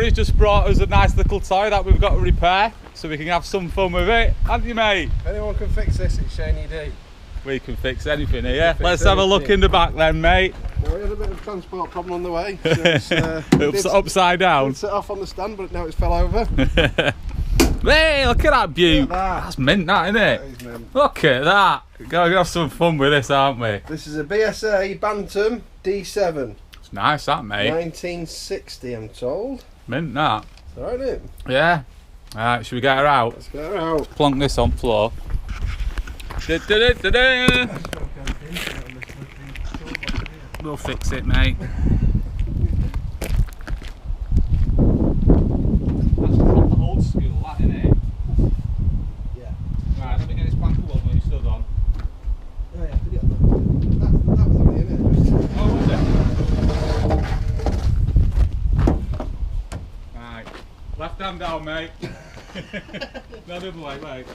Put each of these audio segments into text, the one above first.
Rory's just brought us a nice little toy that we've got to repair so we can have some fun with it, haven't you, mate? If anyone can fix this, it's Shaney D. We can fix anything here. Let's have a look in the back then, mate. Well, we had a bit of a transport problem on the way. So it's, upside down. It set off on the stand, but now it's fell over. Hey, look at that beaut. Look at that. That's mint, that, isn't it? That is mint. Look at that. We're going to have some fun with this, aren't we? This is a BSA Bantam D7. It's nice, that, mate. 1960, I'm told. Mint, that. It's alright, isn't it? Yeah. Alright, should we get her out? Let's get her out. Plonk this on floor. Da-da-da-da-da. We'll fix it, mate. That's proper old school, that, isn't it? Yeah. Right, let me get this plank of wood when you stood on. Oh, yeah, forget that. That was only in it. Oh, was it? Right. Left hand down, mate. No, the other way, mate.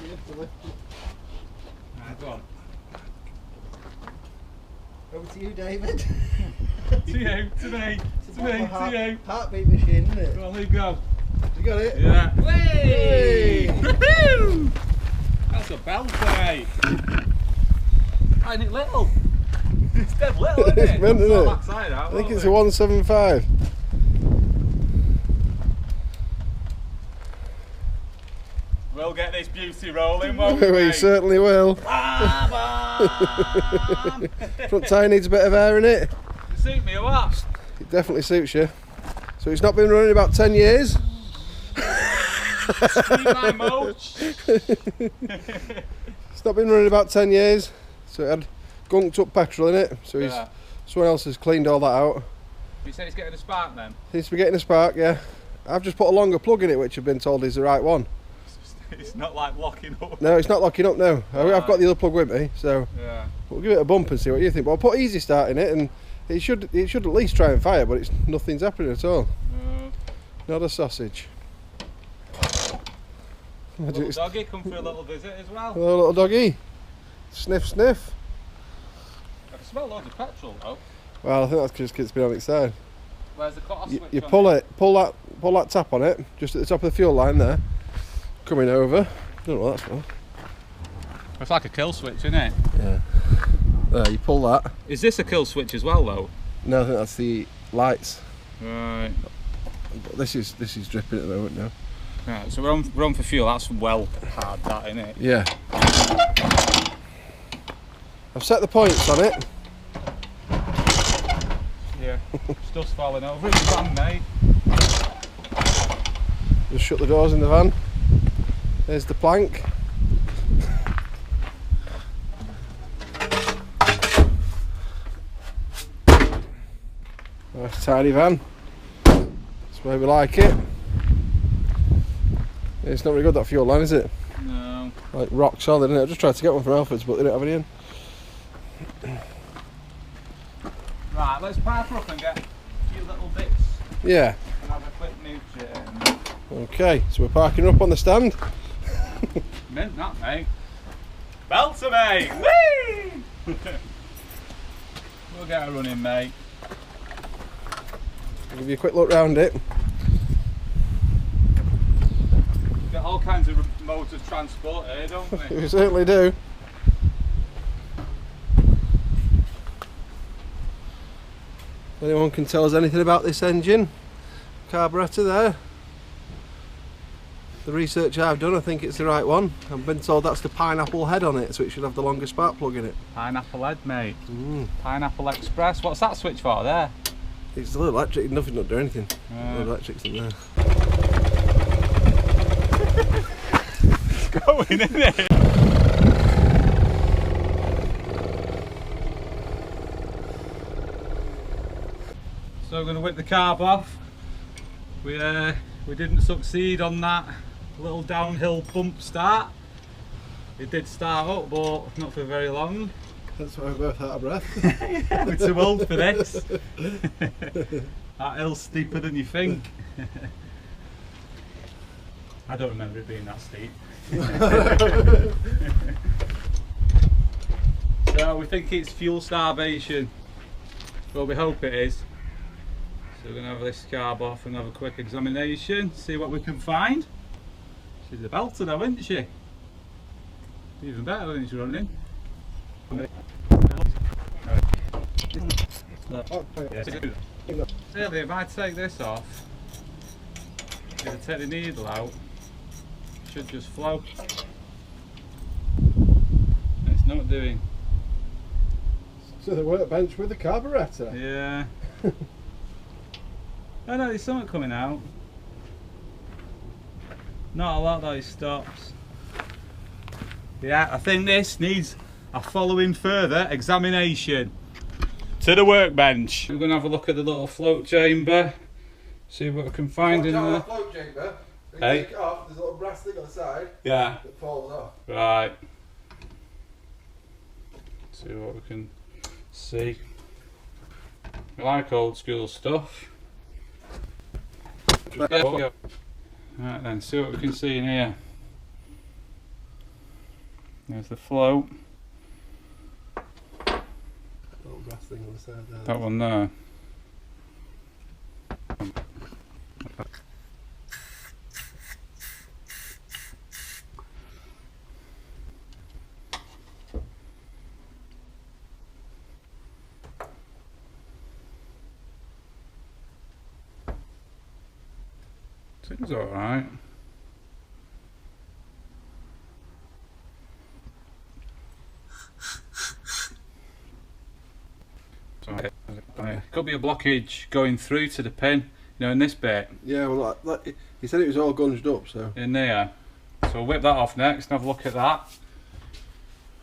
Right, go on. Over to you, David. To you, to me, to me, to you. Heartbeat machine, isn't it? Go on, leave go. You got it? Yeah. Hey! Woohoo! That's a belter, mate. Ain't it little? It's dead little, isn't it? It's mint, isn't it? That side out, I think won't it's we? a 175. We'll get this beauty rolling, won't we? We certainly will. Bam, bam. Front tyre needs a bit of air in it. Suit me or what? It definitely suits you. So it's not been running about 10 years. Speed my moach. It's not been running about 10 years. So it had gunked up petrol in it. So Yeah. someone else has cleaned all that out. You say it's getting a spark then? Seems to be getting a spark, yeah. I've just put a longer plug in it, which I've been told is the right one. It's not like locking up. No, it's not locking up now. I've got the other plug with me, so Yeah. we'll give it a bump and see what you think. But I'll put easy start in it, and it should at least try and fire, but nothing's happening at all. Not a sausage. Little doggy come for a little visit as well. Hello, little doggy. Sniff, sniff. I can smell loads of petrol though. Well, I think that's because it's been on its side. Where's the cut off switch? You on pull that tap on it, just at the top of the fuel line there. Coming over. Don't know what that's for. It's like a kill switch, isn't it? Yeah. There, you pull that. Is this a kill switch as well though? No, I think that's the lights. Right. But this is dripping at the moment now. Right, so we're on for fuel. That's well hard, that, isn't it? Yeah. I've set the points on it. Yeah. Stuff's falling over in the van, mate. Just shut the doors in the van. There's the plank. Nice tidy van. That's where we like it. It's not really good, that fuel line, is it? No. Like rock solid, isn't it? I just tried to get one from Alfred's, but they don't have any in. Right, let's park up and get a few little bits Yeah. and have a quick mooch. Okay, so we're parking up on the stand. Mint that, mate. Belter, mate! Whee! We'll get her running, mate. I'll give you a quick look round it. We've got all kinds of modes of transport here, don't we? We certainly do. Anyone can tell us anything about this engine? Carburettor there. The research I've done, I think it's the right one. I've been told that's the pineapple head on it, so it should have the longer spark plug in it. Pineapple head, mate. Pineapple Express. What's that switch for there? It's a little electric, nothing to do anything. No electrics in there. It's going, isn't it? So we're going to whip the carb off. We didn't succeed on that little downhill bump start. It did start up, but not for very long. That's why we're both out of breath. Yeah, we're too old for this. That hill's steeper than you think. I don't remember it being that steep. So we think it's fuel starvation. Well, we hope it is. So we're going to have this carb off and have a quick examination, see what we can find. She's a belter though, isn't she? Even better when it's running. Really, if I take this off, if I take the needle out, it should just flow. And it's not doing. So the workbench with the carburettor. Yeah. Oh no, there's something coming out. Not a lot though, it stops. Yeah, I think this needs a following further examination. To the workbench. We're going to have a look at the little float chamber, see what we can find in there. Float chamber. You Hey. take it off, there's a little brass thing on the side Yeah. that falls off. Right. See what we can see. We like old school stuff. Right then, see what we can see in here. There's the float. Little brass thing on the side there. That one there. Seems alright. Could be a blockage going through to the pin, you know, in this bit, Yeah, well, he said it was all gunged up, so. in there. So we'll whip that off next and have a look at that.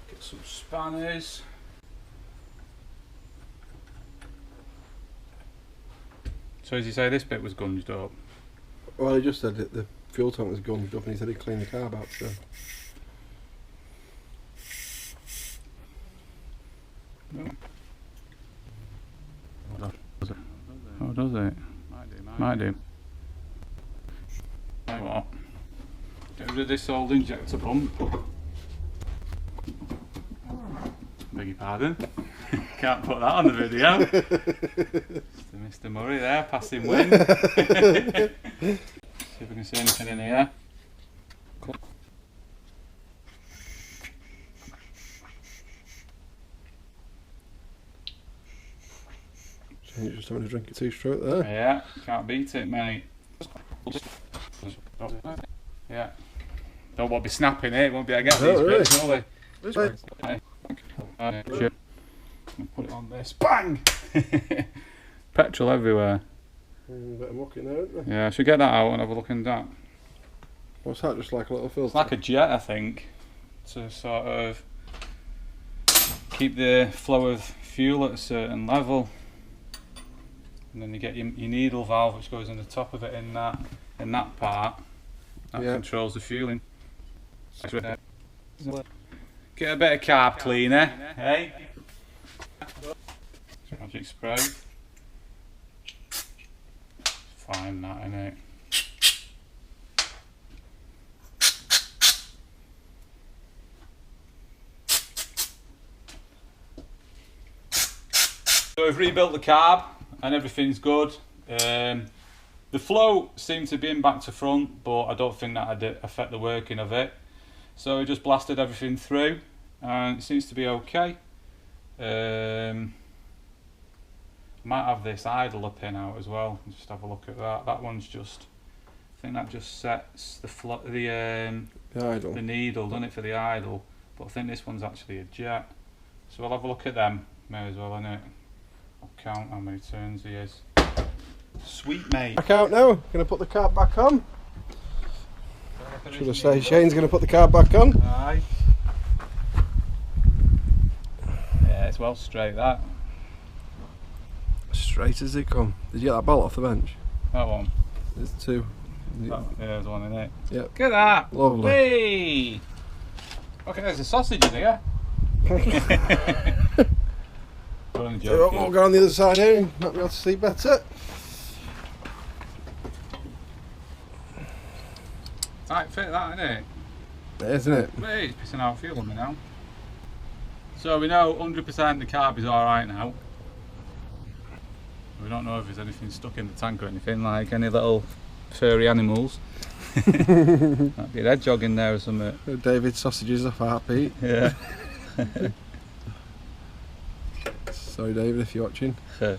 Get some spanners. So as you say, this bit was gunged up. Well, he just said that the fuel tank was gunged up and he said he'd clean the carb out, so. No. Oh, does it? Might do. What? Get rid of this old injector pump. Beg your pardon. Can't put that on the video. Mr. Murray there, passing wind. See if we can see anything in here. You're just having a drink of tea straight there. Yeah, can't beat it, mate. Yeah. Don't want to be snapping it, won't be able to get these Oh, really? bits, will they? This way. Shit. Put it on this. Bang! Petrol everywhere. Bit of muck in there, isn't there? Yeah, I should get that out and have a look in that. What's that, just like a little filter? It's like a jet, I think, to sort of keep the flow of fuel at a certain level. And then you get your needle valve, which goes in the top of it in that part. That Yeah. controls the fueling. Get a bit of carb cleaner, hey? Magic spray. Fine, that innit? So we've rebuilt the carb and everything's good. The flow seemed to be in back to front, but I don't think that would affect the working of it. So we just blasted everything through and it seems to be okay. Might have this idler pin out as well. Just have a look at that. That one's just, I think that just sets the idle. the needle, doesn't it, for the idle. But I think this one's actually a jet. So we'll have a look at them. May as well, innit? I'll count how many turns he is. Sweet mate. Back out now. Gonna put the carb back on. Should I say Shane's gonna put the carb back on? Aye. Yeah, it's well straight that. Straight as they come. Did you get that bolt off the bench? That one. There's two. Yeah, there's one in it. Yep. Look at that. Lovely. Hey! Okay, there's a sausage in here. Only joking. We'll go on the other side here and might be able to see better. Tight fit that, innit? Isn't it? Hey, it's pissing out fuel on me now. So we know 100% the carb is alright now. We don't know if there's anything stuck in the tank or anything, like any little furry animals. Might be a hedgehog in there or something. David sausages off Heartbeat. Yeah. Sorry David if you're watching. Yeah,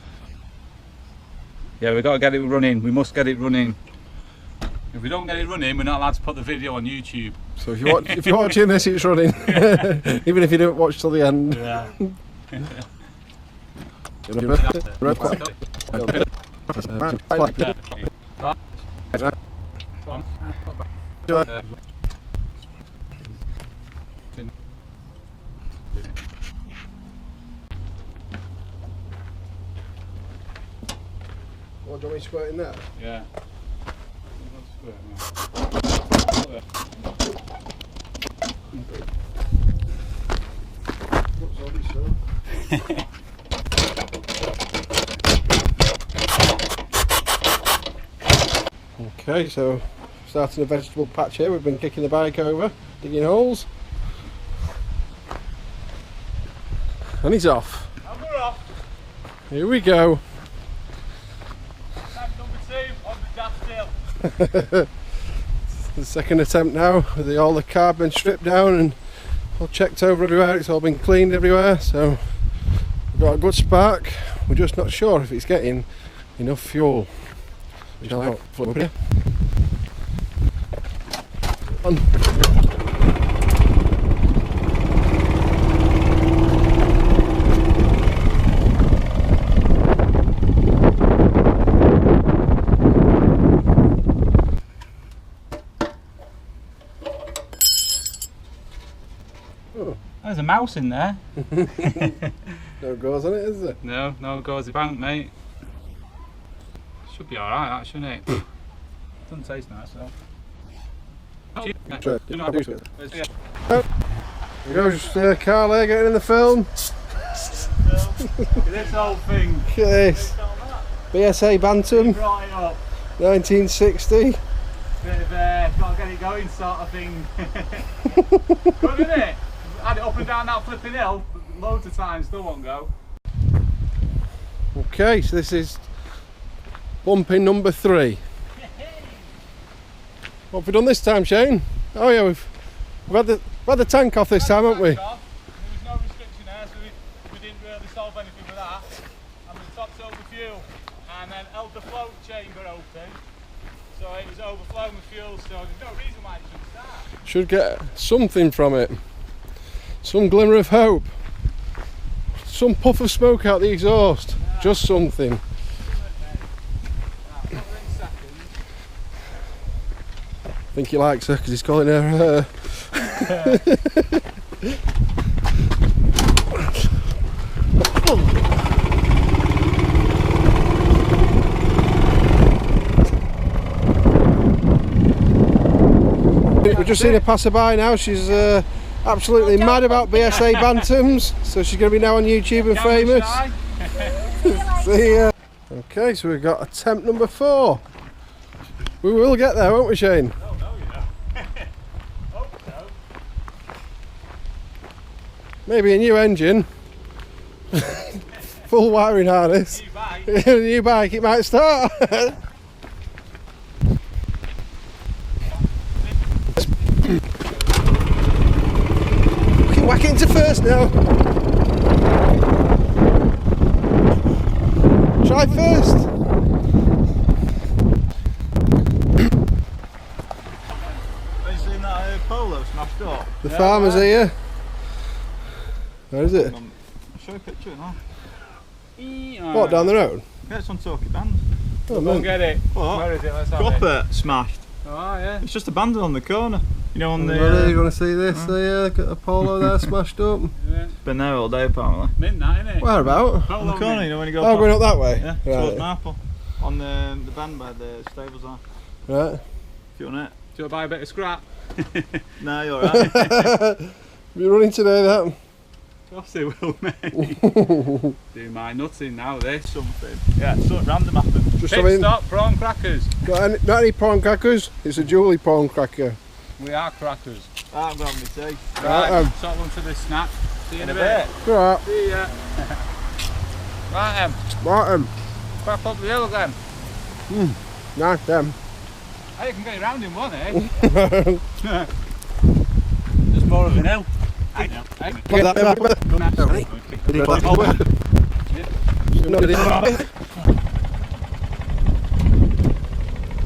we've got to get it running. We must get it running. If we don't get it running, we're not allowed to put the video on YouTube. So if you're watching this, it's running. Even if you don't watch till the end. Yeah. What, do you want me to squirt in there? Yeah. Okay, so starting a vegetable patch here. We've been kicking the bike over, digging holes. And he's off. And we're off. Here we go. Attempt number 2 on the daft hill. The second attempt now, with all the carb been stripped down and all checked over everywhere. It's all been cleaned everywhere, so we've got a good spark. We're just not sure if it's getting enough fuel. Shall I flip it? On. There's a mouse in there. No goes on it, is there? No, no gauzy bank, mate. Should be alright, that, shouldn't it? Doesn't taste nice though. Sure. There goes Carl there getting in the film. This whole thing. Look at this. BSA Bantam, Brought it up. 1960. Bit of gotta get it going sort of thing. Good, isn't it? Had it up and down that flipping hill loads of times, still won't go. Okay, so this is bumping number 3. What have we done this time, Shane? Oh yeah, we've had the tank off this time, haven't we? There was no restriction there, so we didn't really solve anything with that. And we topped over fuel and then held the float chamber open, so it was overflowing with fuel, so there's no reason why it shouldn't start. Should get something from it. Some glimmer of hope. Some puff of smoke out the exhaust. Yeah. Just something. I think he likes her because he's calling her her. We've just seen her pass her by now. She's absolutely mad about BSA Bantams, so she's going to be now on YouTube and famous. See ya. Okay, so we've got attempt number 4. We will get there, won't we, Shane? Oh, no, you know. Hope so. Maybe a new engine, full wiring harness, New bike. a new bike, it might start. We can whack it into first now. Try first. Have you seen that polo smashed up? The farmer's here. Where is it? I'll show you a picture now. What, down the road? Yeah, it's on Torquay Band. Oh, Go man. and get it. What? Where is it? Let's have Drop it. it smashed. Oh, yeah. It's just abandoned on the corner. You know, on the. Everybody, you want to see this? There, got a polo there smashed up. Yeah. Been there all day apparently. Mint that, innit? Where about? On the corner, you know, when you go. Oh, past- going up that way? Yeah, towards Marple. On the bend where the stables are. Right. If you want it. Do you want to buy a bit of scrap? No, you're alright. You're running today, that? Of course they will, mate. Do my nutting now, this. Something. Yeah, something random happened. Just Pit stop, prawn crackers. not any prawn crackers. It's a Julie prawn cracker. We are crackers. I'm going to tea. Right, sort one for the snack. See you in a bit. Right. See ya. Right, Right. Back up the hill again. Nice them. Hey, you can get around in one, eh? There's more of an hill. I know.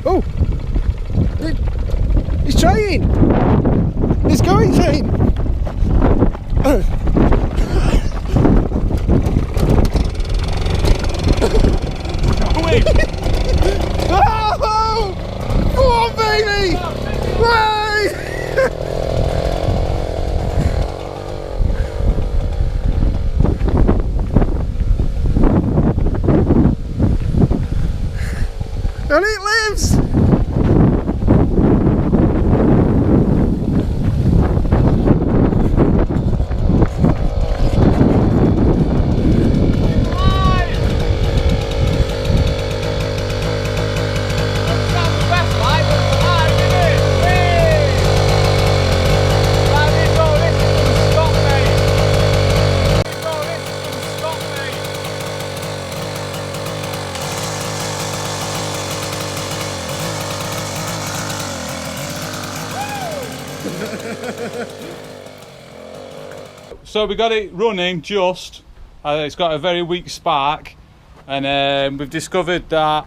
Oh! He's trying! He's going trying! Oh! Go on, baby! Way! And it lives! So we got it running just. It's got a very weak spark, and we've discovered that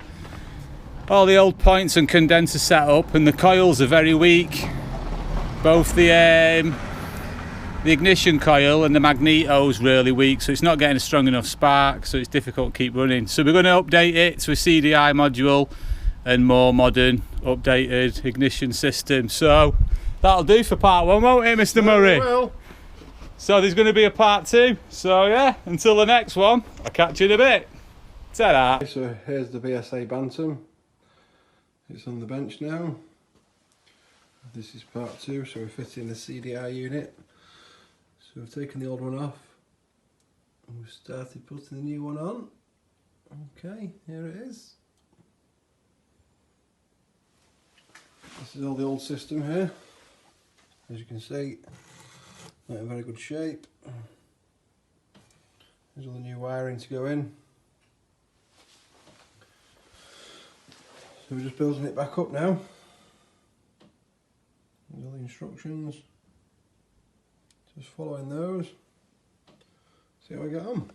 all the old points and condenser setup and the coils are very weak. Both the ignition coil and the magneto's really weak, so it's not getting a strong enough spark, so it's difficult to keep running. So we're going to update it to a CDI module and more modern updated ignition system. So that'll do for part one, won't it, Mr. Murray? Well. So there's going to be a part two. So yeah, until the next one, I'll catch you in a bit. Ta-da! So here's the BSA Bantam. It's on the bench now. This is part two, so we're fitting the CDI unit. So we've taken the old one off and we've started putting the new one on. Okay, here it is. This is all the old system here. As you can see, not in very good shape. There's all the new wiring to go in. So we're just building it back up now. There's all the instructions. Just following those. See how we get on.